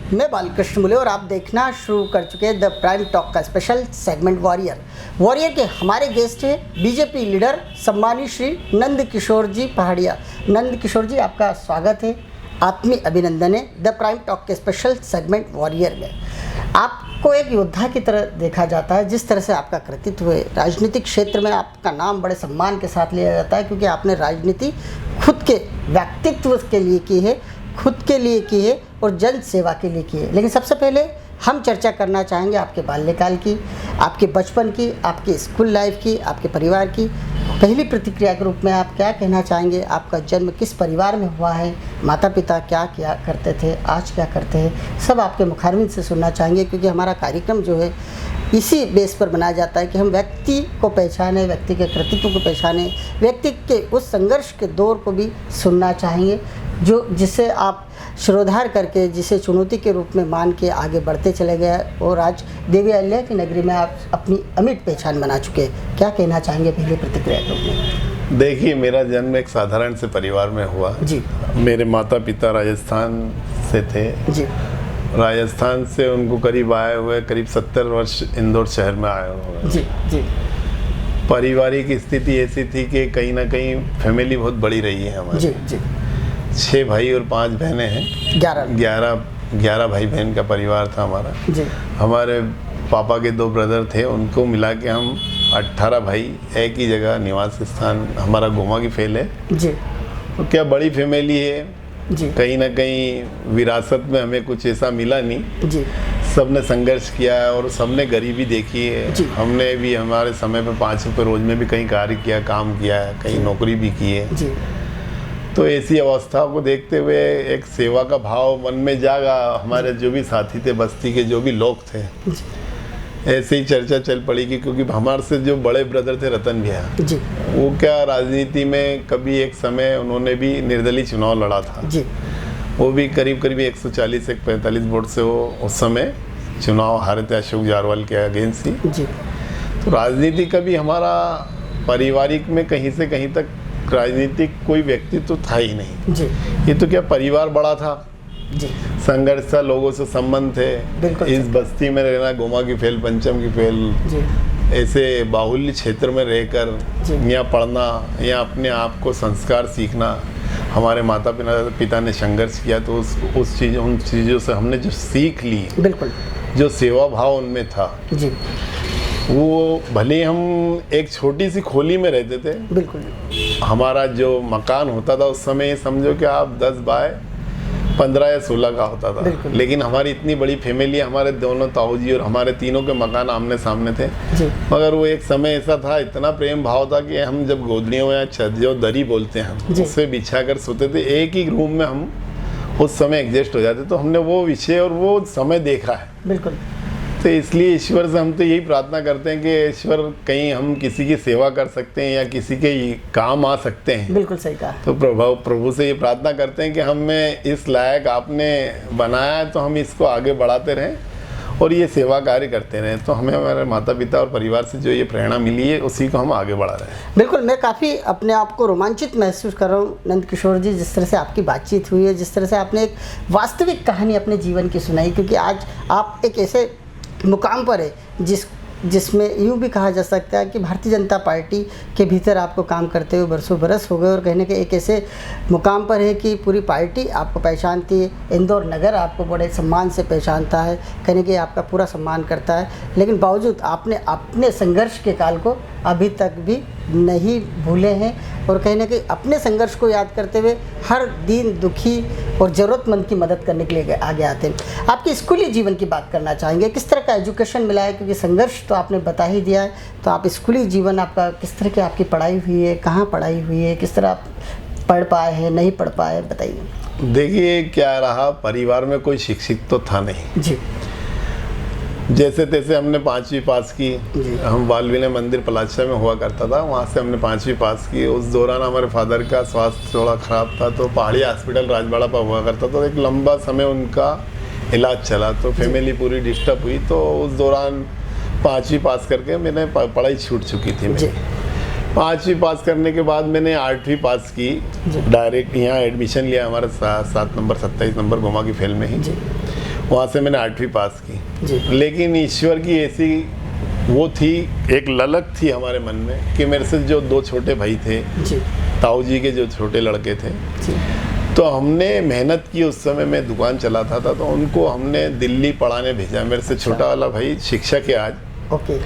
मैं बालकृष्ण मुले और आप देखना शुरू कर चुके हैं द प्राइम टॉक का स्पेशल सेगमेंट वॉरियर के हमारे गेस्ट हैं बीजेपी लीडर सम्मानित श्री नंद किशोर जी पहाड़िया। नंद किशोर जी, आपका स्वागत है, आत्मीय अभिनंदन है द प्राइम टॉक के स्पेशल सेगमेंट वॉरियर में। आपको एक योद्धा की तरह देखा जाता है, जिस तरह से आपका कृतित्व है राजनीतिक क्षेत्र में आपका नाम बड़े सम्मान के साथ लिया जाता है, क्योंकि आपने राजनीति खुद के व्यक्तित्व के लिए की है, खुद के लिए की है और जन सेवा के लिए की है। लेकिन सबसे पहले हम चर्चा करना चाहेंगे आपके बाल्यकाल की, आपके बचपन की, आपकी स्कूल लाइफ की, आपके परिवार की। पहली प्रतिक्रिया के रूप में आप क्या कहना चाहेंगे? आपका जन्म किस परिवार में हुआ है? माता पिता क्या किया करते थे, आज क्या करते हैं? सब आपके मुखारबिन से सुनना चाहेंगे, क्योंकि हमारा कार्यक्रम जो है इसी बेस पर बनाया जाता है कि हम व्यक्ति को पहचाने, व्यक्ति के कृतित्व को पहचाने, व्यक्ति के उस संघर्ष के दौर को भी सुनना चाहेंगे, जो जिसे आप श्रोधार करके, जिसे चुनौती के रूप में मान के आगे बढ़ते चले गए और आज देवी अहिल्या की नगरी में आप अपनी अमिट पहचान बना चुके हैं। क्या कहना चाहेंगे पहले प्रतिक्रिया के रूप में? देखिए, मेरा जन्म एक साधारण से परिवार में हुआ जी। मेरे माता पिता राजस्थान से थे जी। राजस्थान से उनको करीब आए हुए करीब 70 वर्ष इंदौर शहर में आए हुए जी जी। पारिवारिक स्थिति ऐसी थी कि कहीं ना कहीं फैमिली बहुत बड़ी रही है हमारी जी जी। 6 भाई और 5 बहनें हैं। 11 भाई बहन का परिवार था हमारा जी। हमारे पापा के 2 ब्रदर थे, उनको मिला के हम 18 भाई एक ही जगह निवास स्थान हमारा गोमा की फेल है जी। तो क्या बड़ी फैमिली है जी। कहीं ना कहीं विरासत में हमें कुछ ऐसा मिला नहीं जी। सबने संघर्ष किया है और सबने गरीबी देखी है। हमने भी हमारे समय पे 5 रुपये रोज में भी कहीं कार्य किया, काम किया है, कहीं नौकरी भी की है जी। तो ऐसी अवस्था को देखते हुए एक सेवा का भाव मन में जागा। हमारे जो भी साथी थे, बस्ती के जो भी लोग थे, ऐसे ही चर्चा चल पड़ी कि क्योंकि हमारे से जो बड़े ब्रदर थे रतन भैया जी, वो क्या राजनीति में कभी एक समय उन्होंने भी निर्दलीय चुनाव लड़ा था जी। वो भी करीब 140-145 वोट से वो उस समय चुनाव हारे थे अशोक जारवाल के अगेंस्ट ही जी। तो राजनीति कभी हमारा पारिवारिक में कहीं से कहीं तक राजनीतिक कोई व्यक्ति तो था ही नहीं जी। ये तो क्या परिवार बड़ा था जी। संघर्ष था, लोगों से संबंध थे। इस बस्ती में रहना, गोमा की फेल, पंचम की फेल जी। ऐसे बाहुल्य क्षेत्र में रहकर यहाँ पढ़ना, यहाँ अपने आप को संस्कार सीखना, हमारे माता पिता ने संघर्ष किया, तो उन चीज़ों से हमने जो सीख ली, बिल्कुल जो सेवा भाव उनमें था जी। वो भले हम एक छोटी सी खोली में रहते थे, बिल्कुल हमारा जो मकान होता था उस समय समझो कि आप 10 बाय 15 या 16 का होता था, लेकिन हमारी इतनी बड़ी फैमिली, हमारे दोनों ताऊजी और हमारे तीनों के मकान आमने सामने थे जी। मगर वो एक समय ऐसा था, इतना प्रेम भाव था कि हम जब गोदड़ियों या छत जो दरी बोलते हैं हम उससे बिछा कर सोते थे, एक ही रूम में हम उस समय एडजस्ट हो जाते। तो हमने वो विषय और वो समय देखा है बिल्कुल। तो इसलिए ईश्वर से हम तो यही प्रार्थना करते हैं कि ईश्वर कहीं हम किसी की सेवा कर सकते हैं या किसी के काम आ सकते हैं। बिल्कुल सही कहा। तो प्रभु से ये प्रार्थना करते हैं कि हमें इस लायक आपने बनाया है, तो हम इसको आगे बढ़ाते रहें और ये सेवा कार्य करते रहें। तो हमें हमारे माता पिता और परिवार से जो ये प्रेरणा मिली है, उसी को हम आगे बढ़ा रहे हैं। बिल्कुल, मैं काफ़ी अपने आप को रोमांचित महसूस कर रहा हूँ नंद किशोर जी, जिस तरह से आपकी बातचीत हुई है, जिस तरह से आपने एक वास्तविक कहानी अपने जीवन की सुनाई, क्योंकि आज आप एक ऐसे मुकाम पर है जिसमें यूँ भी कहा जा सकता है कि भारतीय जनता पार्टी के भीतर आपको काम करते हुए बरसों बरस हो गए और कहने के एक ऐसे मुकाम पर है कि पूरी पार्टी आपको पहचानती है, इंदौर नगर आपको बड़े सम्मान से पहचानता है, कहने के आपका पूरा सम्मान करता है। लेकिन बावजूद आपने अपने संघर्ष के काल को अभी तक भी नहीं भूले हैं और कहने के अपने संघर्ष को याद करते हुए हर दिन दुखी और ज़रूरतमंद की मदद करने के लिए आगे आते हैं। आपके स्कूली जीवन की बात करना चाहेंगे, किस तरह का एजुकेशन मिला है? क्योंकि संघर्ष तो आपने बता ही दिया है, तो आप स्कूली जीवन आपका किस तरह की आपकी पढ़ाई हुई है, कहाँ पढ़ाई हुई है, किस तरह आप पढ़ पाए हैं, नहीं पढ़ पाए, बताइए। देखिए, क्या रहा, परिवार में कोई शिक्षित तो था नहीं जी। जैसे तैसे हमने 5वीं पास की। हम बाल विनय मंदिर पलाचा में हुआ करता था, वहाँ से हमने 5वीं पास की। उस दौरान हमारे फादर का स्वास्थ्य थोड़ा ख़राब था, तो पहाड़ी हॉस्पिटल राजवाड़ा पर हुआ करता था। तो एक लंबा समय उनका इलाज चला, तो फैमिली पूरी डिस्टर्ब हुई। तो उस दौरान 5वीं पास करके मैंने पढ़ाई छूट चुकी थी मेरी। 5वीं पास करने के बाद मैंने 8वीं पास की, डायरेक्ट यहाँ एडमिशन लिया हमारे 7 नंबर 27 नंबर गोमा की फेल में ही। वहाँ से मैंने 8वीं पास की जी। लेकिन ईश्वर की ऐसी वो थी, एक ललक थी हमारे मन में कि मेरे से जो 2 छोटे भाई थे जी ताऊ जी के जो छोटे लड़के थे, जी तो हमने मेहनत की। उस समय मैं दुकान चलाता था, तो उनको हमने दिल्ली पढ़ाने भेजा। मेरे से छोटा वाला भाई शिक्षक है आज। ओके।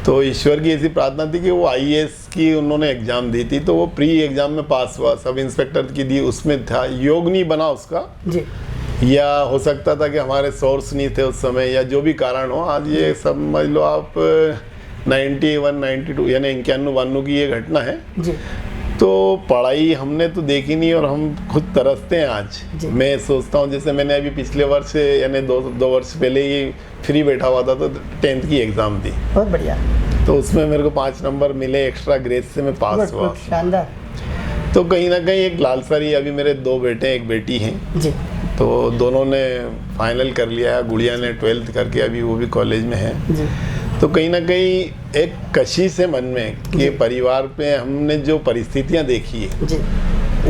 तो ईश्वर की ऐसी प्रार्थना थी कि वो आईएएस की उन्होंने एग्ज़ाम दी थी, तो वो प्री एग्ज़ाम में पास हुआ, सब इंस्पेक्टर की दी, उसमें था। योग नहीं बना उसका, जी या हो सकता था कि हमारे सोर्स नहीं थे उस समय, या जो भी कारण हो। आज ये समझ लो आप 91, 92 यानी 91-92 की ये घटना है। जी। तो पढ़ाई हमने तो देखी नहीं और हम खुद तरसते हैं आज। मैं सोचता हूँ, जैसे मैंने अभी पिछले वर्ष यानी 2 वर्ष पहले ही फ्री बैठा हुआ था, तो 10th की एग्ज़ाम दी। बहुत बढ़िया। तो उसमें मेरे को 5 नंबर मिले, एक्स्ट्रा ग्रेस से मैं पास हुआ। शानदार। तो कहीं ना कहीं एक लालसा रही। अभी मेरे 2 बेटे 1 बेटी हैं जी। तो दोनों ने फाइनल कर लिया है। गुड़िया ने 12th करके अभी वो भी कॉलेज में है। जी। तो कहीं ना कहीं एक कशिश है मन में कि परिवार पे हमने जो परिस्थितियां देखी है जी।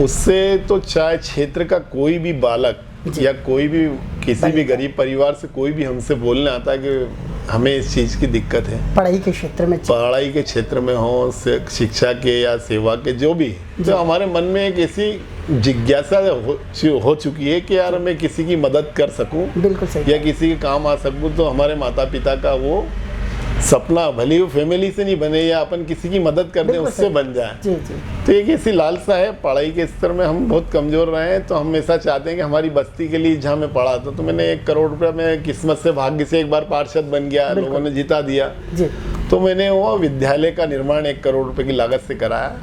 उससे तो चाहे क्षेत्र का कोई भी बालक या कोई भी किसी भी गरीब परिवार से कोई भी हमसे बोलने आता है कि हमें इस चीज़ की दिक्कत है, पढ़ाई के क्षेत्र में, पढ़ाई के क्षेत्र में हो, शिक्षा के या सेवा के जो भी, तो हमारे मन में एक ऐसी जिज्ञासा हो चुकी है कि यार मैं किसी की मदद कर सकूं, बिल्कुल सही, या किसी के काम आ सकूं। तो हमारे माता पिता का वो सपना, भले ही वो फैमिली से नहीं बने या अपन किसी की मदद कर दें उससे बन जाए। जी जी। तो एक ऐसी लालसा है। पढ़ाई के स्तर में हम बहुत कमज़ोर रहे हैं, तो हम ऐसा चाहते हैं कि हमारी बस्ती के लिए जहाँ मैं पढ़ा था, तो मैंने 1 करोड़ रुपया में किस्मत से भाग्य से एक बार पार्षद बन गया, लोगों ने जिता दिया जी। तो मैंने वो विद्यालय का निर्माण 1 करोड़ रुपए की लागत से कराया।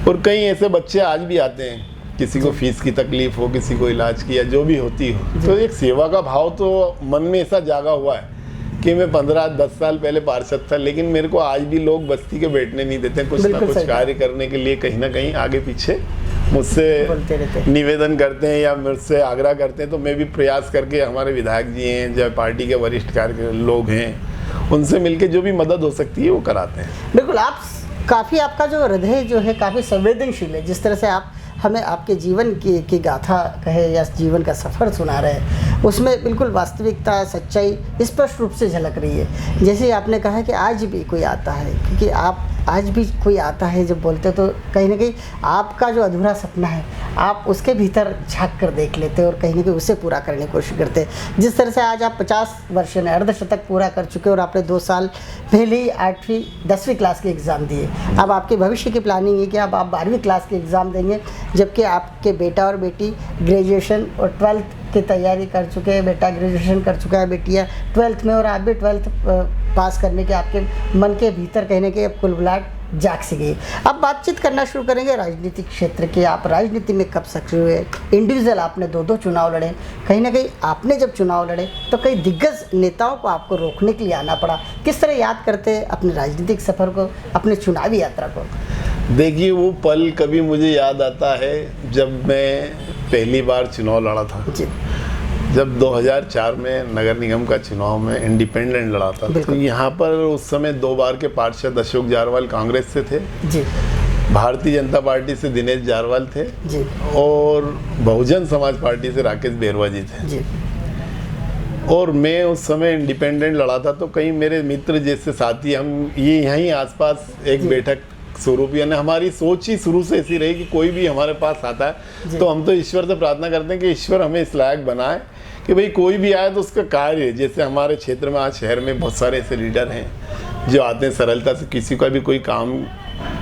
और कई ऐसे बच्चे आज भी आते हैं, किसी को फीस की तकलीफ हो, किसी को इलाज की या जो भी होती हो, तो एक सेवा का भाव तो मन में ऐसा जागा हुआ है कि मैं 15-10 साल पहले पार्षद था, लेकिन मेरे को आज भी लोग बस्ती के बैठने नहीं देते। कुछ ना कुछ कार्य करने के लिए कहीं ना कहीं आगे पीछे मुझसे निवेदन करते हैं या मुझसे आग्रह करते हैं। तो मैं भी प्रयास करके, हमारे विधायक जी हैं, जो पार्टी के वरिष्ठ कार्य लोग हैं, उनसे मिलके जो भी मदद हो सकती है वो कराते हैं। बिल्कुल। आप काफ़ी, आपका जो हृदय जो है काफ़ी संवेदनशील है। जिस तरह से आप हमें आपके जीवन की गाथा कहे या जीवन का सफ़र सुना रहे हैं, उसमें बिल्कुल वास्तविकता, सच्चाई स्पष्ट रूप से झलक रही है। जैसे आपने कहा कि आज भी कोई आता है, क्योंकि आप आज भी कोई आता है जब बोलते तो कहीं ना कहीं आपका जो अधूरा सपना है आप उसके भीतर झांक कर देख लेते हैं और कहीं ना कहीं उसे पूरा करने की कोशिश करते हैं। जिस तरह से आज आप 50 वर्ष में अर्धशतक पूरा कर चुके और आपने 2 साल पहले ही 8वीं 10वीं क्लास के एग्ज़ाम दिए। अब आपके भविष्य की प्लानिंग है कि अब आप 12वीं क्लास के एग्ज़ाम देंगे, जबकि आपके बेटा और बेटी ग्रेजुएशन और 12th की तैयारी कर चुके हैं। बेटा ग्रेजुएशन कर चुका है, बेटियाँ 12th में, और आप भी 12th पास करने के आपके मन के भीतर कहने के अब कुलबुलाहट जाग सी गई। अब बातचीत करना शुरू करेंगे राजनीतिक क्षेत्र की। आप राजनीति में कब सक्रिय हुए? इंडिविजुअल आपने 2 चुनाव लड़े। कहीं ना कहीं आपने जब चुनाव लड़े तो कई दिग्गज नेताओं को आपको रोकने के लिए आना पड़ा। किस तरह याद करते अपने राजनीतिक सफ़र को, अपने चुनावी यात्रा को? देखिए, वो पल कभी मुझे याद आता है जब मैं पहली बार चुनाव लड़ा था जी। जब 2004 में नगर निगम का चुनाव में इंडिपेंडेंट लड़ा था, तो यहाँ पर उस समय 2 बार के पार्षद अशोक जारवाल कांग्रेस से थे जी, भारतीय जनता पार्टी से दिनेश जारवाल थे जी, और बहुजन समाज पार्टी से राकेश बेरवा जी थे जी। और मैं उस समय इंडिपेंडेंट लड़ा था, तो कई मेरे मित्र जैसे साथी, हम ये यहीं आसपास एक बैठक स्वरूप, यानी हमारी सोच ही शुरू से ऐसी रही कि कोई भी हमारे पास आता है तो हम तो ईश्वर से प्रार्थना करते हैं कि ईश्वर हमें इस लायक बनाए कि भाई कोई भी आए तो उसका कार्य, जैसे हमारे क्षेत्र में आज शहर में बहुत सारे ऐसे लीडर हैं जो आते हैं सरलता से, किसी का भी कोई काम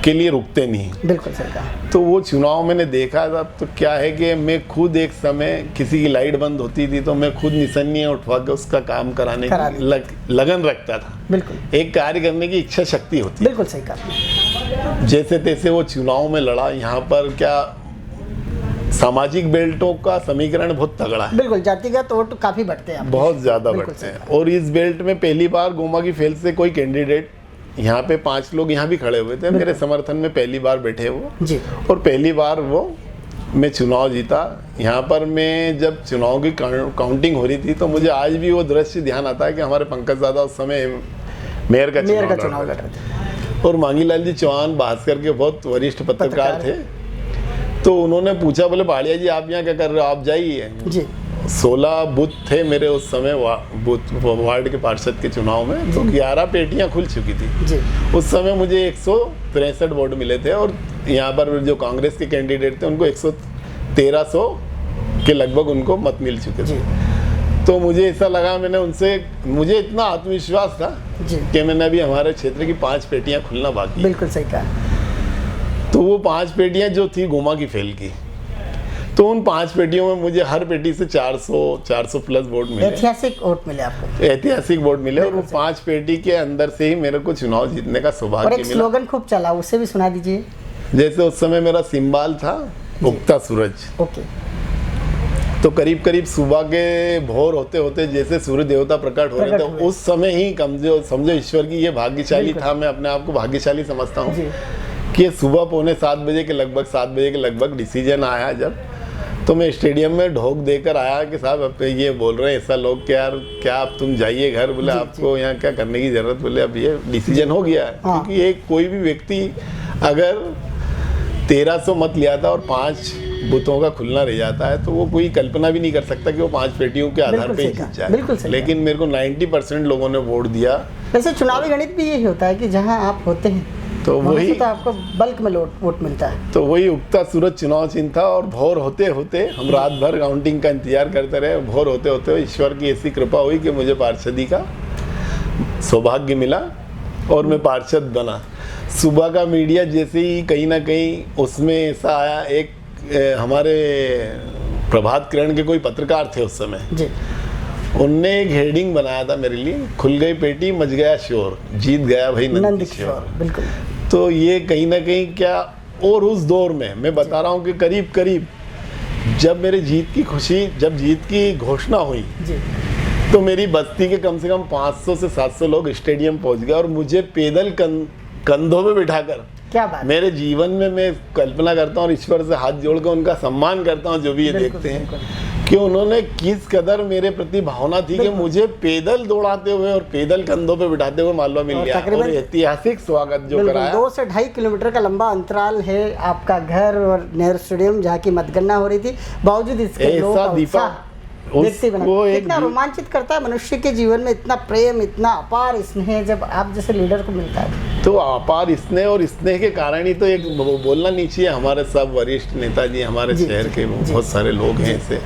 के लिए रुकते नहीं। बिल्कुल सही कहा। तो वो चुनाव मैंने देखा था, तो क्या है कि मैं खुद एक समय किसी की लाइट बंद होती थी तो मैं खुद निशानियाँ उठवा के उसका काम कराने की लगन रखता था। बिल्कुल, एक कार्य करने की इच्छा शक्ति होती है। बिल्कुल सही कहा। जैसे तैसे वो चुनाव में लड़ा। यहाँ पर क्या सामाजिक बेल्टों का समीकरण बहुत तगड़ा है। बिल्कुल, जातिगत वोट काफी बढ़ते हैं, बहुत ज्यादा बढ़ते हैं। और इस बेल्ट में पहली बार गोमा की फेल से कोई कैंडिडेट, यहाँ पे 5 लोग यहाँ भी खड़े हुए थे मेरे समर्थन में, पहली बार बैठे वो जी, और पहली बार वो मैं चुनाव जीता। यहाँ पर मैं जब चुनाव की काउंटिंग हो रही थी तो मुझे आज भी वो दृश्य ध्यान आता है कि हमारे पंकज दादा उस समय मेयर का चुनाव लड़ रहे थे और मांगीलाल जी चौहान भास्कर के बहुत वरिष्ठ पत्रकार थे। तो उन्होंने पूछा, बोले पहाड़िया जी आप यहाँ क्या कर रहे हो, आप जाइए जी। 16 बूथ थे मेरे उस समय वार्ड के पार्षद के चुनाव में, तो 11 पेटियां खुल चुकी थी जी। उस समय मुझे 163 वोट मिले थे और यहाँ पर जो कांग्रेस के कैंडिडेट थे उनको 1300 के लगभग उनको मत मिल चुके थे। तो मुझे ऐसा लगा, मुझे इतना आत्मविश्वास था कि मैंने अभी हमारे क्षेत्र की 5 पेटियां खुलना बाकी। बिल्कुल सही कहा। तो वो 5 पेटियां जो थी गोमा की फेल की, तो उन 5 पेटियों में मुझे हर पेटी से 400 प्लस वोट मिले। ऐतिहासिक वोट मिले आपको। ऐतिहासिक वोट मिले और वो 5 पेटी के अंदर से ही मेरे को चुनाव जीतने का सौभाग्य मिला। और एक स्लोगन खूब चला, उसे भी सुना दीजिए। जैसे उस समय मेरा सिंबल था उगता सूरज। ओके। तो करीब करीब सुबह के भोर होते होते जैसे सूर्य देवता प्रकट हो रहे थे, उस समय ही समझो ईश्वर की ये भाग्यशाली था, मैं अपने आप को भाग्यशाली समझता हूँ कि सुबह 6:45 बजे के लगभग 7 बजे के लगभग डिसीजन आया जब, तो मैं स्टेडियम में ढोक देकर आया कि साहब अब ये बोल रहे हैं ऐसा लोग कि यार क्या अब तुम जाइए घर, बोले आपको यहाँ क्या करने की जरूरत, बोले अब ये डिसीजन हो गया है। क्योंकि एक कोई भी व्यक्ति अगर 1300 मत लिया था और 5 बूथों का खुलना रह जाता है तो वो कोई कल्पना भी नहीं कर सकता कि वो 5 पेटियों के आधार पे जीत जाए। लेकिन मेरे को 90% लोगों ने वोट दिया। वैसे चुनावी गणित भी यही होता है कि जहां आप होते हैं तो वही तो आपको बल्क में वोट मिलता है। तो वही उगता सूरज चुनाव चिन्ह था और भोर होते होते हम रात भर काउंटिंग का इंतजार करते रहे। भोर होते होते ईश्वर की ऐसी कृपा हुई कि मुझे पार्षदी का सौभाग्य मिला और मैं पार्षद बना। सुबह का मीडिया जैसे ही कहीं ना कहीं उसमें ऐसा आया, एक हमारे प्रभात किरण के कोई पत्रकार थे उस समय जी, उनने एक हेडिंग बनाया था मेरे लिए, खुल गई पेटी मच गया शोर, जीत गया भाई नंद किशोर। बिल्कुल। तो ये कहीं ना कहीं क्या, और उस दौर में मैं बता रहा हूँ कि करीब करीब जब मेरे जब जीत की घोषणा हुई जी, तो मेरी बस्ती के कम से कम 500 से 700 लोग स्टेडियम पहुंच गए और मुझे पैदल कंधों पे बिठाकर, क्या बात, मेरे जीवन में मैं कल्पना करता हूँ और ईश्वर से हाथ जोड़कर उनका सम्मान करता हूँ जो भी ये देखते हैं कि उन्होंने किस कदर मेरे प्रति भावना थी कि मुझे पैदल दौड़ाते हुए और पैदल कंधों पे बिठाते हुए मालवा मिल गया और ऐतिहासिक स्वागत जो कराया। 2 से 2.5 किलोमीटर का लंबा अंतराल है आपका घर और नेहरू स्टेडियम जहाँ की मतगणना हो रही थी, बावजूद इसके वो कितना रोमांचित करता है मनुष्य के जीवन में, इतना प्रेम, इतना अपार स्नेह जब आप जैसे लीडर को मिलता है। तो अपार स्नेह और स्नेह के कारण ही तो एक बोलना नहीं चाहिए, हमारे सब वरिष्ठ नेताजी हमारे शहर के बहुत सारे लोग हैं ऐसे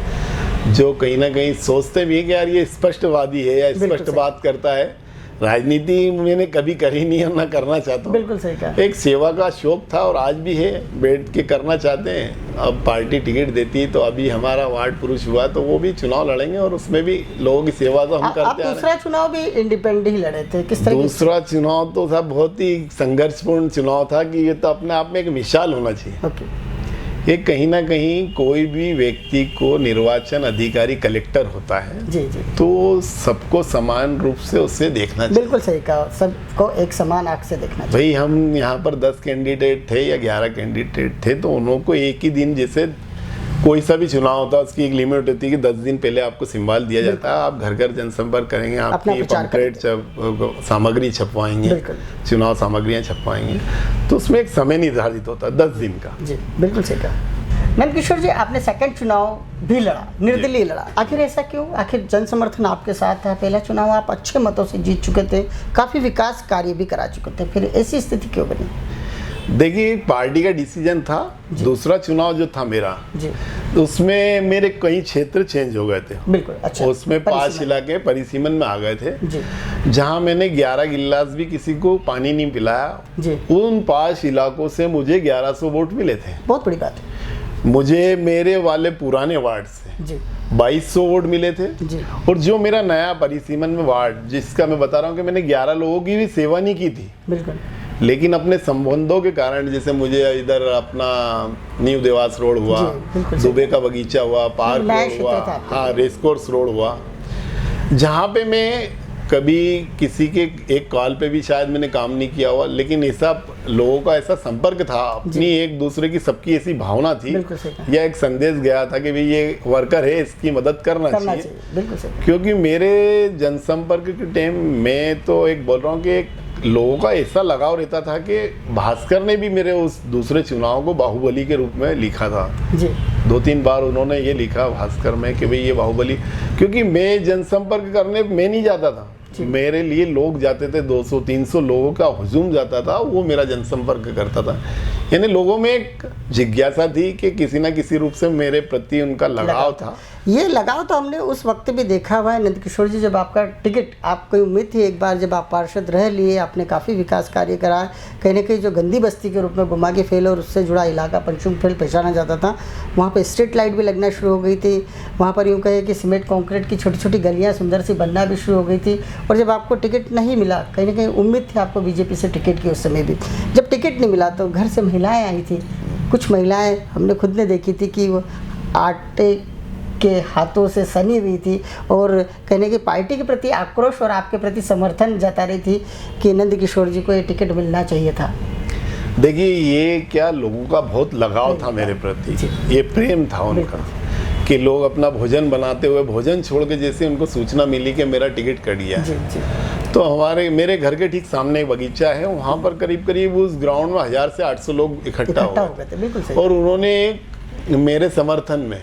जो कहीं ना कहीं सोचते भी है कि यार ये स्पष्टवादी है या स्पष्ट बात करता है। राजनीति मैंने कभी करी नहीं और ना करना चाहता हूँ। बिल्कुल सही कहा। एक सेवा का शौक था और आज भी है, बैठ के करना चाहते हैं। अब पार्टी टिकट देती है तो अभी हमारा वार्ड पुरुष हुआ तो वो भी चुनाव लड़ेंगे और उसमें भी लोगों की सेवा तो हम करते हैं। दूसरा चुनाव भी इंडिपेंडेंट ही लड़े थे, किस तरह? दूसरा चुनाव तो था बहुत ही संघर्षपूर्ण चुनाव था कि ये तो अपने आप में एक मिसाल होना चाहिए। ये कहीं ना कहीं कोई भी व्यक्ति को निर्वाचन अधिकारी कलेक्टर होता है जी जी, तो सबको समान रूप से उससे देखना चाहिए। बिल्कुल सही कहा, सबको एक समान आंख से देखना चाहिए। भाई हम यहाँ पर 10 कैंडिडेट थे या 11 कैंडिडेट थे तो उनको एक ही दिन, जैसे कोई सा भी चुनाव होता है उसकी एक लिमिट होती है कि 10 दिन पहले आपको सिंबल दिया जाता है, आप घर घर जनसंपर्क करेंगे, आपकी पंपलेट सामग्री छपवाएंगे, चुनाव सामग्रियां छपवाएंगे, तो उसमें एक समय निर्धारित होता है 10 दिन का। जी बिल्कुल सही कहा। नंद किशोर जी, आपने सेकंड चुनाव भी लड़ा, निर्दलीय लड़ा, आखिर ऐसा क्यों? आखिर जन समर्थन आपके साथ था, पहला चुनाव आप अच्छे मतों से जीत चुके थे, काफ़ी विकास कार्य भी करा चुके थे, फिर ऐसी स्थिति क्यों बनी? देखिए पार्टी का डिसीजन था, दूसरा चुनाव जो था मेरा जी, उसमें मेरे कई क्षेत्र चेंज हो गए थे। बिल्कुल, अच्छा। उसमें 5 इलाके परिसीमन में आ गए थे जहां मैंने 11 गिलास भी किसी को पानी नहीं पिलाया। उन 5 इलाकों से मुझे 1100 वोट मिले थे। बहुत बड़ी बात है। मुझे मेरे वाले पुराने वार्ड से 2200 वोट मिले थे और जो मेरा नया परिसीमन में वार्ड, जिसका मैं बता रहा हूँ कि मैंने 11 लोगों की भी सेवा नहीं की थी, बिल्कुल, लेकिन अपने संबंधों के कारण, जैसे मुझे इधर अपना न्यू देवास रोड हुआ, दुबे का बगीचा हुआ, पार्क रोड हुआ, हाँ रेसकोर्स रोड हुआ, जहाँ पे मैं कभी किसी के एक कॉल पे भी शायद मैंने काम नहीं किया हुआ, लेकिन ऐसा लोगों का ऐसा संपर्क था, अपनी एक दूसरे की सबकी ऐसी भावना थी या एक संदेश गया था कि भाई ये वर्कर है, इसकी मदद करना चाहिए। क्योंकि मेरे जनसंपर्क के टाइम में तो एक बोल रहा हूँ कि एक लोगों का ऐसा लगाव रहता था कि भास्कर ने भी मेरे उस दूसरे चुनाव को बाहुबली के रूप में लिखा था जी। 2-3 बार उन्होंने ये लिखा भास्कर में कि भाई ये बाहुबली, क्योंकि मैं जनसंपर्क करने मैं नहीं जाता था, मेरे लिए लोग जाते थे, 200-300 लोगों का हुजूम जाता था, वो मेरा जनसंपर्क करता था। यानी लोगों में एक जिज्ञासा थी कि किसी ना किसी रूप से मेरे प्रति उनका लगाव था। ये लगाव तो हमने उस वक्त भी देखा हुआ है नंदकिशोर जी, जब आपका टिकट, आपको उम्मीद थी एक बार जब आप पार्षद रह लिए, आपने काफ़ी विकास कार्य करा, कहीं ना कहीं जो गंदी बस्ती के रूप में गुमागी फेल और उससे जुड़ा इलाका पंचुम फेल पहचाना जाता था, वहाँ पे स्ट्रीट लाइट भी लगना शुरू हो गई थी, वहाँ पर यूँ कहे कि सीमेंट कंक्रीट की छोटी छोटी गलियाँ सुंदर सी बनना भी शुरू हो गई थी। और जब आपको टिकट नहीं मिला, कहीं ना कहीं उम्मीद थी आपको बीजेपी से टिकट की, उस समय भी जब टिकट नहीं मिला तो घर से महिलाएँ आई थी, कुछ महिलाएँ हमने खुद ने देखी थी कि वो आटे के हाथों से सनी हुई थी और कहने की पार्टी के प्रति आक्रोश और आपके प्रति समर्थन जता रही थी कि नंदकिशोर जी को ये टिकट मिलना चाहिए था। देखिए, ये क्या लोगों का बहुत लगाव था मेरे प्रति, ये प्रेम था उनका कि लोग अपना भोजन बनाते हुए भोजन छोड़ के जैसे उनको सूचना मिली कि मेरा टिकट कट गया है, तो मेरे घर के ठीक सामने एक बगीचा है, वहाँ पर करीब करीब उस ग्राउंड में 1000 से 800 लोग इकट्ठा हो गए थे। बिल्कुल सही। और उन्होंने मेरे समर्थन में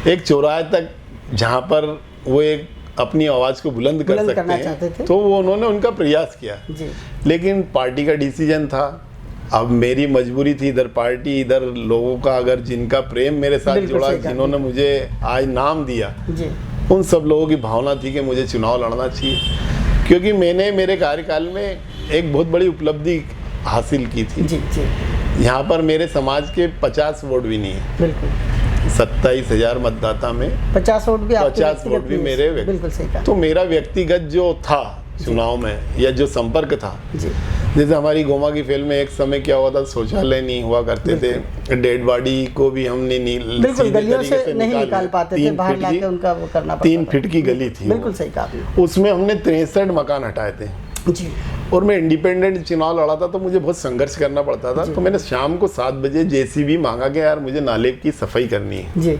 एक चौराहे तक, जहाँ पर वो एक अपनी आवाज़ को बुलंद कर सकते हैं, तो वो उन्होंने उनका प्रयास किया जी। लेकिन पार्टी का डिसीजन था, अब मेरी मजबूरी थी, इधर पार्टी इधर लोगों का, अगर जिनका प्रेम मेरे साथ जुड़ा, जिन्होंने मुझे आज नाम दिया जी। उन सब लोगों की भावना थी कि मुझे चुनाव लड़ना चाहिए, क्योंकि मैंने मेरे कार्यकाल में एक बहुत बड़ी उपलब्धि हासिल की थी जी, जी। यहाँ पर मेरे समाज के 50 वोट भी नहीं है, बिल्कुल 27,000 मतदाता में 50 वोट भी मेरे व्यक्ति, तो मेरा व्यक्तिगत जो था चुनाव में या जो संपर्क था जी। जैसे हमारी गोमा की फेल में एक समय क्या हुआ था, शौचालय नहीं हुआ करते थे, डेड बॉडी को भी हमने गलियों से नहीं निकाल पाते थे, बाहर लाके उनका वो करना पड़ता था। 3 फीट की गली थी, बिल्कुल सही कहा। उसमें हमने 63 मकान हटाए थे जी। और मैं इंडिपेंडेंट चुनाव लड़ा था, तो मुझे बहुत संघर्ष करना पड़ता था, तो मैंने शाम को 7 बजे जेसीबी मांगा कि यार मुझे नाले की सफाई करनी है जी।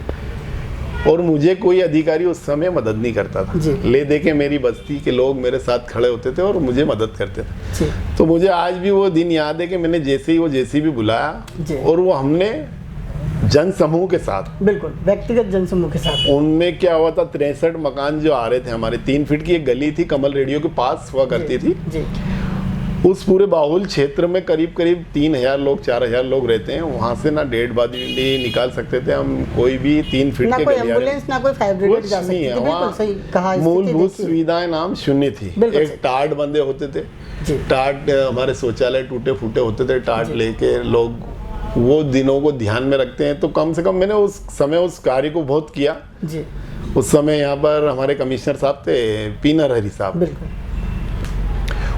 और मुझे कोई अधिकारी उस समय मदद नहीं करता था, ले दे के मेरी बस्ती के लोग मेरे साथ खड़े होते थे और मुझे मदद करते थे। तो मुझे आज भी वो दिन याद है कि मैंने जैसे ही वो जेसीबी बुलाया और वो हमने जन समूह के साथ, बिल्कुल व्यक्तिगत जन समूह के साथ, उनमें क्या हुआ था, 63 मकान जो आ रहे थे हमारे, 3 फीट की एक गली थी कमल रेडियो के पास हुआ करती थी जी। उस पूरे बाहुल क्षेत्र में करीब 3000 लोग 4000 लोग रहते हैं, वहाँ से ना डेड बॉडी निकाल सकते थे हम, कोई भी 3 फीट के एम्बुलेंस ना कोई फायर ब्रिगेड जा सकती थी, बिल्कुल सही कहा। मूलभूत सुविधाएं नाम शून्य थी, एक टाट बंदे होते थे, टाट हमारे शौचालय टूटे फूटे होते थे, टाट लेके लोग वो दिनों को ध्यान में रखते हैं। तो कम से कम मैंने उस समय उस कार्य को बहुत किया जी। उस समय यहाँ पर हमारे कमिश्नर साहब थे, पी नरहरी साहब,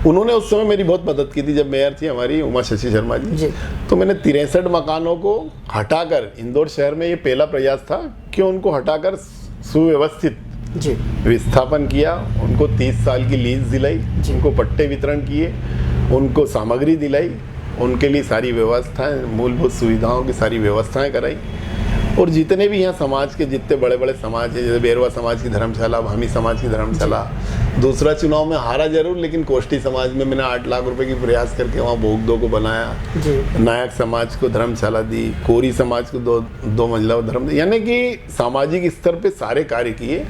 उन्होंने उस समय मेरी बहुत मदद की थी। जब मेयर थी हमारी उमा शशि शर्मा जी, तो मैंने 63 मकानों को हटाकर, इंदौर शहर में ये पहला प्रयास था कि उनको हटाकर सुव्यवस्थित जी विस्थापन किया, उनको 30 साल की लीज दिलाई, उनको पट्टे वितरण किए, उनको सामग्री दिलाई, उनके लिए सारी व्यवस्थाएं, मूलभूत सुविधाओं की सारी व्यवस्थाएं कराई। और जितने भी यहाँ समाज के जितने बड़े बड़े समाज हैं, जैसे बेरवा समाज की धर्मशाला, भामी समाज की धर्मशाला, दूसरा चुनाव में हारा जरूर, लेकिन कोष्टी समाज में मैंने 8 लाख रुपए की प्रयास करके वहाँ भोगदो को बनाया, नायक समाज को धर्मशाला दी, कोरी समाज को दो मंजिला धर्म, यानी कि सामाजिक स्तर पे सारे कार्य किए।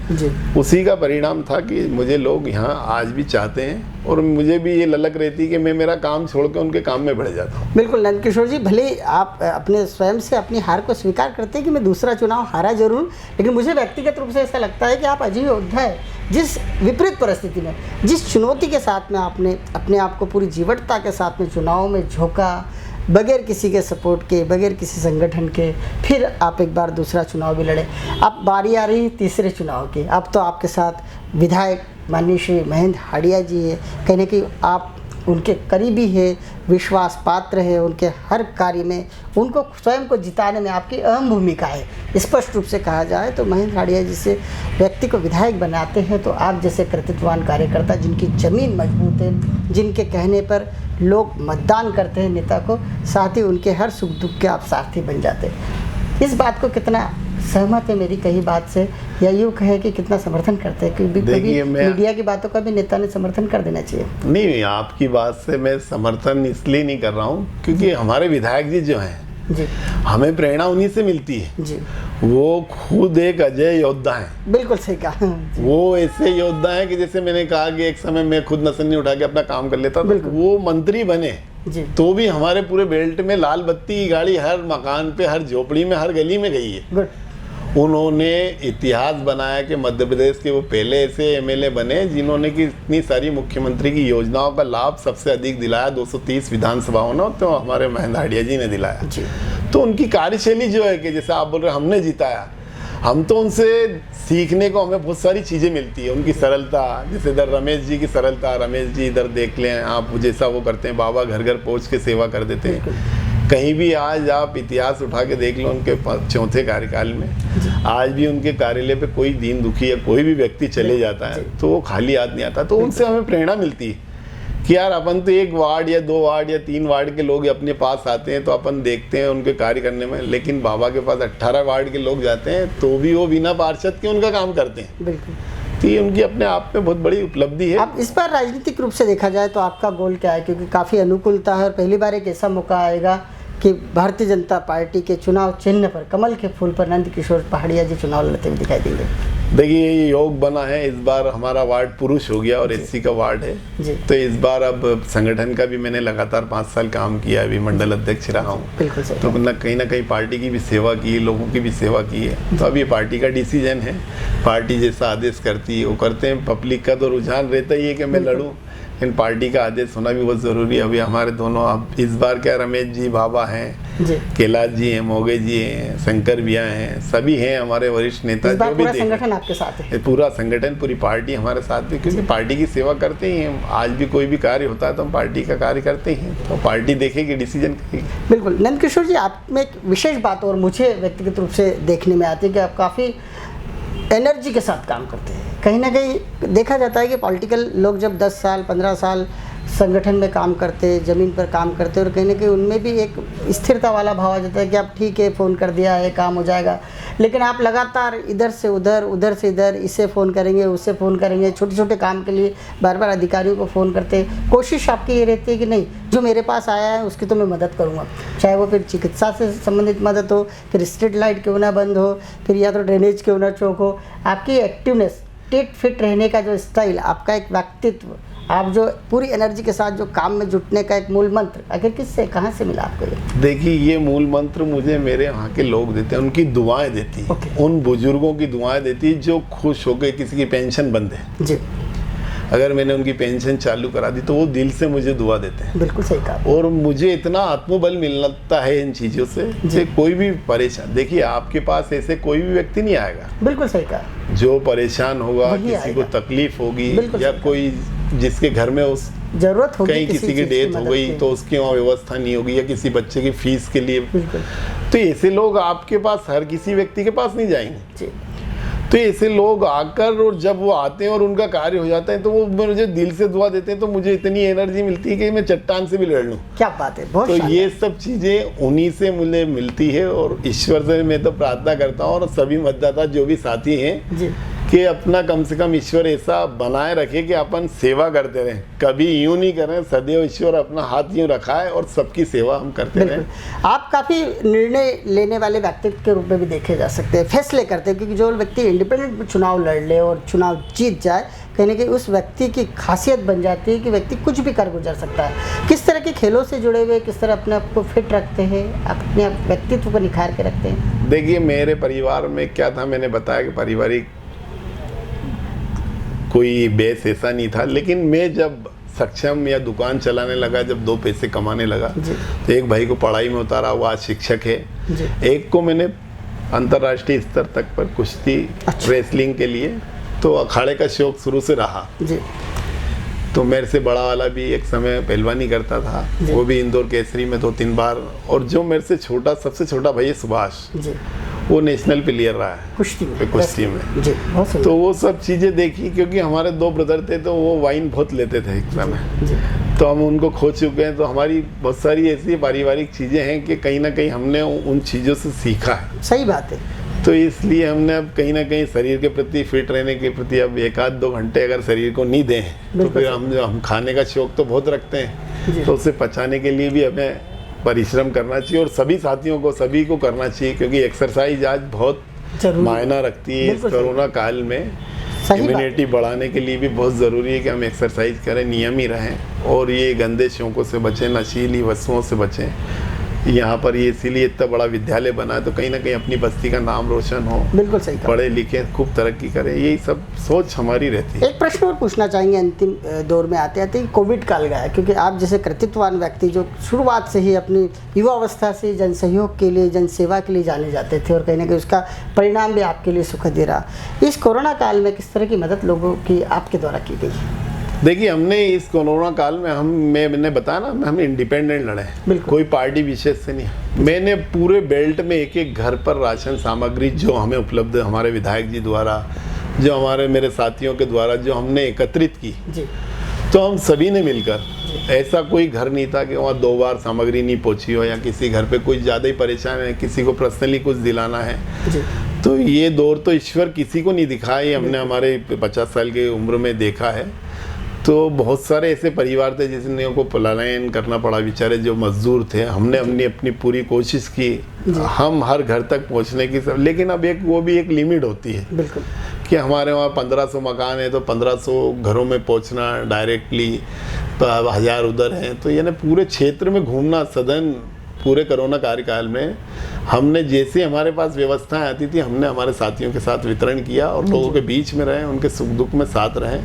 उसी का परिणाम था कि मुझे लोग यहाँ आज भी चाहते हैं और मुझे भी ये ललक रहती है कि मैं मेरा काम छोड़ के उनके काम में बढ़ जाता हूँ। बिल्कुल नंदकिशोर जी, भले आप अपने स्वयं से अपनी हार को स्वीकार करते हैं कि मैं दूसरा चुनाव हारा जरूर, लेकिन मुझे व्यक्तिगत रूप से ऐसा लगता है कि आप अजय योद्धा है। जिस विपरीत परिस्थिति में, जिस चुनौती के साथ में आपने अपने आप को पूरी जीवटता के साथ में चुनाव में झोंका, बगैर किसी के सपोर्ट के, बगैर किसी संगठन के, फिर आप एक बार दूसरा चुनाव भी लड़े। अब बारी आ रही तीसरे चुनाव की। अब तो आपके साथ विधायक माननीय श्री महेंद्र हाड़िया जी है, कहीं ना कहीं आप उनके करीबी है, विश्वास पात्र है, उनके हर कार्य में उनको स्वयं को जिताने में आपकी अहम भूमिका है। स्पष्ट रूप से कहा जाए तो महेंद्र हाड़िया जी से व्यक्ति को विधायक बनाते हैं तो आप जैसे कर्तृत्ववान कार्यकर्ता, जिनकी ज़मीन मजबूत है, जिनके कहने पर लोग मतदान करते हैं नेता को, साथ ही उनके हर सुख दुख के आप सारथी बन जाते हैं। इस बात को कितना सहमत है मेरी कही बात से, या यूँ कहे कि कितना समर्थन करते हैं? क्योंकि कभी मीडिया की बातों का भी नेता ने समर्थन कर देना चाहिए। नहीं, आपकी बात से मैं समर्थन इसलिए नहीं कर रहा हूँ क्योंकि हमारे विधायक जी जो हैं जी, हमें प्रेरणा उन्हीं से मिलती है जी। वो खुद एक अजय योद्धा हैं। बिल्कुल सही कहा। वो ऐसे योद्धा हैं कि जैसे मैंने कहा कि एक समय मैं खुद नसन्नी उठा के अपना काम कर लेता था, वो मंत्री बने जी, तो भी हमारे पूरे बेल्ट में लाल बत्ती की गाड़ी हर मकान पे, हर झोपड़ी में, हर गली में गई है। गुड। उन्होंने इतिहास बनाया कि मध्य प्रदेश के वो पहले ऐसे एमएलए बने जिन्होंने कि इतनी सारी मुख्यमंत्री की योजनाओं का लाभ सबसे अधिक दिलाया, 230 विधानसभाओं ने, तो हमारे महेंद्र हाड़िया जी ने दिलाया जी। तो उनकी कार्यशैली जो है कि जैसे आप बोल रहे हमने जिताया, हम तो उनसे सीखने को हमें बहुत सारी चीज़ें मिलती है। उनकी सरलता, जैसे इधर रमेश जी की सरलता, रमेश जी इधर देख लें आप, जैसा वो करते हैं, बाबा घर घर पहुँच के सेवा कर देते हैं। कहीं भी आज आप इतिहास उठा के देख लो उनके चौथे कार्यकाल में, आज भी उनके कार्यालय पे कोई दीन दुखी या कोई भी व्यक्ति चले जाता है तो वो खाली हाथ नहीं आता। तो उनसे हमें प्रेरणा मिलती है कि यार अपन तो 1 वार्ड या 2 वार्ड या 3 वार्ड के लोग अपने पास आते हैं तो अपन देखते हैं उनके कार्य करने में, लेकिन बाबा के पास 18 वार्ड के लोग जाते हैं तो भी वो बिना पार्षद के उनका काम करते हैं। बिल्कुल। तो ये उनकी अपने आप में बहुत बड़ी उपलब्धि है। अब इस बार राजनीतिक रूप से देखा जाए तो आपका गोल क्या है? क्योंकि काफ़ी अनुकूलता है और पहली बार एक ऐसा मौका आएगा कि भारतीय जनता पार्टी के चुनाव चिन्ह पर, कमल के फूल पर नंद किशोर पहाड़िया जी चुनाव लड़ते हुए दिखाई देंगे। देखिए ये योग बना है, इस बार हमारा वार्ड पुरुष हो गया और एससी का वार्ड है जी। तो इस बार अब संगठन का भी मैंने लगातार 5 साल काम किया, अभी मंडल अध्यक्ष रहा हूँ। बिल्कुल सही। तो कहीं ना कहीं पार्टी की भी सेवा की, लोगों की भी सेवा की है। तो अब ये पार्टी का डिसीजन है, पार्टी जैसा आदेश करती है वो करते हैं। पब्लिक का तो रुझान रहता ही है कि मैं लड़ूँ, लेकिन पार्टी का आदेश होना भी बहुत ज़रूरी है। अभी हमारे दोनों, अब इस बार क्या रमेश जी बाबा हैं जी, कैलाश जी हैं, मोगे जी हैं, शंकर भैया हैं, सभी हैं हमारे वरिष्ठ नेता। जो भी पूरा संगठन आपके साथ है? पूरा संगठन, पूरी पार्टी हमारे साथ है क्योंकि पार्टी की सेवा करते ही हैं। आज भी कोई भी कार्य होता है तो हम पार्टी का कार्य करते ही हैं, तो पार्टी देखेगी, डिसीजन करेगी। बिल्कुल। नंद किशोर जी, आप में एक विशेष बात और मुझे व्यक्तिगत रूप से देखने में आती है कि आप काफ़ी एनर्जी के साथ काम करते हैं। कहीं ना कहीं देखा जाता है कि पॉलिटिकल लोग जब 10 साल 15 साल संगठन में काम करते, ज़मीन पर काम करते, और कहीं ना कहीं उनमें भी एक स्थिरता वाला भाव आ जाता है कि आप ठीक है, फ़ोन कर दिया है, काम हो जाएगा। लेकिन आप लगातार इधर से उधर, उधर से इधर, इससे फ़ोन करेंगे, उससे फ़ोन करेंगे, छोटे छोटे काम के लिए बार बार अधिकारियों को फ़ोन करते। कोशिश आपकी ये रहती है कि नहीं, जो मेरे पास आया है उसकी तो मैं मदद करूँगा, चाहे वो फिर चिकित्सा से संबंधित मदद हो, फिर स्ट्रीट लाइट क्यों ना बंद हो, फिर या तो ड्रेनेज क्यों ना चौक हो। आपकी एक्टिवनेस, फिट रहने का जो स्टाइल, आपका एक व्यक्तित्व, आप जो पूरी एनर्जी के साथ जो काम में जुटने का एक मूल मंत्र, आखिर किससे, कहाँ से मिला आपको ये? देखिए ये मूल मंत्र मुझे मेरे वहाँ के लोग देते हैं, उनकी दुआएं देती हैं। उन बुजुर्गों की दुआएं देती है जो खुश होकर, किसी की पेंशन बंद है जी, अगर मैंने उनकी पेंशन चालू करा दी तो वो दिल से मुझे दुआ देते हैं। बिल्कुल सही कहा। और मुझे इतना आत्मबल मिलता है इन चीज़ों से कि कोई भी परेशान, देखिए आपके पास ऐसे कोई भी व्यक्ति नहीं आएगा, बिल्कुल सही कहा, जो परेशान होगा, किसी को तकलीफ होगी या कोई जिसके घर में उस जरूरत होगी, कहीं किसी की डेथ हो गई तो उसकी वहाँ व्यवस्था नहीं होगी, या किसी बच्चे की फीस के लिए, तो ऐसे लोग आपके पास, हर किसी व्यक्ति के पास नहीं जाएंगे। तो ऐसे लोग आकर, और जब वो आते हैं और उनका कार्य हो जाता है तो वो मुझे दिल से दुआ देते हैं, तो मुझे इतनी एनर्जी मिलती है कि मैं चट्टान से भी लड़ लूँ। क्या बात है, बहुत तो ये सब चीज़ें उन्हीं से मुझे मिलती है, और ईश्वर से मैं तो प्रार्थना करता हूँ, और सभी मतदाता जो भी साथी हैं जी, कि अपना कम से कम ईश्वर ऐसा बनाए रखे कि अपन सेवा करते रहें, कभी यूं नहीं करें, सदैव ईश्वर अपना हाथ यूं रखा है और सबकी सेवा हम करते रहें। आप काफ़ी निर्णय लेने वाले व्यक्तित्व के रूप में भी देखे जा सकते हैं, फैसले करते हैं, क्योंकि जो व्यक्ति इंडिपेंडेंट चुनाव लड़ ले और चुनाव जीत जाए, कहीं ना कहीं उस व्यक्ति की खासियत बन जाती है कि व्यक्ति कुछ भी कर गुजर सकता है। किस तरह के खेलों से जुड़े हुए, किस तरह अपने आप को फिट रखते हैं, अपने व्यक्तित्व को निखार के रखते हैं? देखिए मेरे परिवार में क्या था, मैंने बताया कि पारिवारिक कोई बेस ऐसा नहीं था, लेकिन मैं जब सक्षम या दुकान चलाने लगा, जब 2 पैसे कमाने लगा, तो एक भाई को पढ़ाई में उतारा, वो आज शिक्षक है, एक को मैंने अंतर्राष्ट्रीय स्तर तक पर कुश्ती रेसलिंग के लिए, तो अखाड़े का शौक शुरू से रहा जी। तो मेरे से बड़ा वाला भी एक समय पहलवानी करता था, वो भी इंदौर केसरी में 2-3 बार, और जो मेरे से छोटा, सबसे छोटा भाई सुभाष, वो नेशनल प्लेयर रहा है कुश्ती में जी। तो वो सब चीज़ें देखी, क्योंकि हमारे 2 ब्रदर थे तो वो वाइन बहुत लेते थे एक समय, तो हम उनको खो चुके हैं। तो हमारी बहुत सारी ऐसी पारिवारिक चीज़ें हैं कि कहीं ना कहीं हमने उन चीज़ों से सीखा है। सही बात है। तो इसलिए हमने अब कहीं ना कहीं शरीर के प्रति फिट रहने के प्रति अब 1-2 घंटे अगर शरीर को नहीं दें तो फिर हम खाने का शौक तो बहुत रखते हैं, तो उसे पचाने के लिए भी हमें परिश्रम करना चाहिए और सभी साथियों को सभी को करना चाहिए, क्योंकि एक्सरसाइज आज बहुत मायना रखती है इस कोरोना काल में। इम्यूनिटी बढ़ाने के लिए भी बहुत ज़रूरी है कि हम एक्सरसाइज करें, नियमित रहें और ये गंदे शौकों से बचें, नशीली वस्तुओं से बचें। यहाँ पर ये इसीलिए इतना बड़ा विद्यालय बना है तो कहीं ना कहीं अपनी बस्ती का नाम रोशन हो, बिल्कुल सही, पढ़े लिखे खूब तरक्की करें, यही सब सोच हमारी रहती है। एक प्रश्न और पूछना चाहेंगे अंतिम दौर में आते आते, कोविड काल गया, क्योंकि आप जैसे कृतित्ववान व्यक्ति जो शुरुआत से ही अपनी युवावस्था से जन सहयोग के लिए, जन सेवा के लिए जाने जाते थे और कहीं ना कहीं उसका परिणाम भी आपके लिए सुखद ही रहा, इस कोरोना काल में किस तरह की मदद लोगों की आपके द्वारा की गई? देखिए, हमने इस कोरोना काल में मैंने बताया ना, हम इंडिपेंडेंट लड़े, कोई पार्टी विशेष से नहीं। मैंने पूरे बेल्ट में एक एक घर पर राशन सामग्री जो हमें उपलब्ध हमारे विधायक जी द्वारा, जो हमारे मेरे साथियों के द्वारा जो हमने एकत्रित की जी, तो हम सभी ने मिलकर, ऐसा कोई घर नहीं था कि वहाँ 2 बार सामग्री नहीं पहुँची हो या किसी घर पे कुछ ज़्यादा ही परेशान है, किसी को पर्सनली कुछ दिलाना है जी। तो ये दौर तो ईश्वर किसी को नहीं दिखाया, ये हमने हमारे 50 साल की उम्र में देखा है। तो बहुत सारे ऐसे परिवार थे जिसने को पलायन करना पड़ा, बेचारे जो मजदूर थे। हमने अपनी पूरी कोशिश की, हम हर घर तक पहुंचने की सब, लेकिन अब वो भी एक लिमिट होती है, बिल्कुल, कि हमारे वहाँ 1500 मकान है तो 1500 घरों में पहुंचना डायरेक्टली, तो अब 1000 उधर हैं, तो यानी पूरे क्षेत्र में घूमना सदन पूरे कोरोना कार्यकाल में हमने जैसे हमारे पास व्यवस्थाएं आती थी, हमने हमारे साथियों के साथ वितरण किया और लोगों के बीच में रहे, उनके सुख दुख में साथ रहे।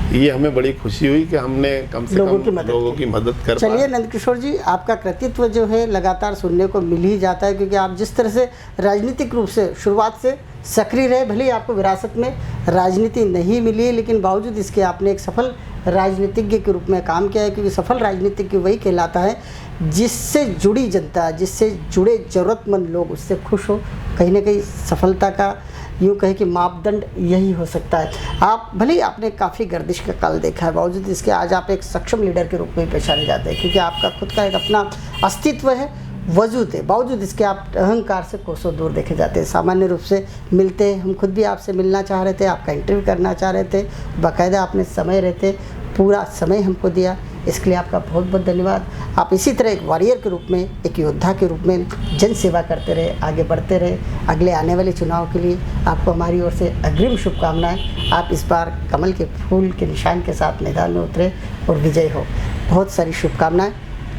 ये हमें बड़ी खुशी हुई कि हमने कम से कम लोगों की मदद कर। चलिए नंदकिशोर जी, आपका कृतित्व जो है लगातार सुनने को मिल ही जाता है, क्योंकि आप जिस तरह से राजनीतिक रूप से शुरुआत से सक्रिय रहे, भले ही आपको विरासत में राजनीति नहीं मिली, लेकिन बावजूद इसके आपने एक सफल राजनीतिज्ञ के रूप में काम किया है, क्योंकि सफल राजनीतिज्ञ वही कहलाता है जिससे जुड़ी जनता, जिससे जुड़े ज़रूरतमंद लोग उससे खुश हो। कहीं ना कहीं सफलता का यूँ कहे कि मापदंड यही हो सकता है। आप भले ही आपने काफ़ी गर्दिश का काल देखा है, बावजूद इसके आज आप एक सक्षम लीडर के रूप में पहचाने जाते हैं, क्योंकि आपका खुद का एक अपना अस्तित्व है, वजूद है। बावजूद इसके आप अहंकार से कोसों दूर देखे जाते हैं। सामान्य रूप से मिलते हैं, हम खुद भी आपसे मिलना चाह रहे थे, आपका इंटरव्यू करना चाह रहे थे, बाकायदा आपने समय रहते पूरा समय हमको दिया, इसके लिए आपका बहुत बहुत धन्यवाद। आप इसी तरह एक वॉरियर के रूप में, एक योद्धा के रूप में जन सेवा करते रहे, आगे बढ़ते रहे। अगले आने वाले चुनाव के लिए आपको हमारी ओर से अग्रिम शुभकामनाएं। आप इस बार कमल के फूल के निशान के साथ मैदान में उतरे और विजय हो। बहुत सारी शुभकामनाएं।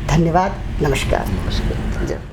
धन्यवाद। नमस्कार।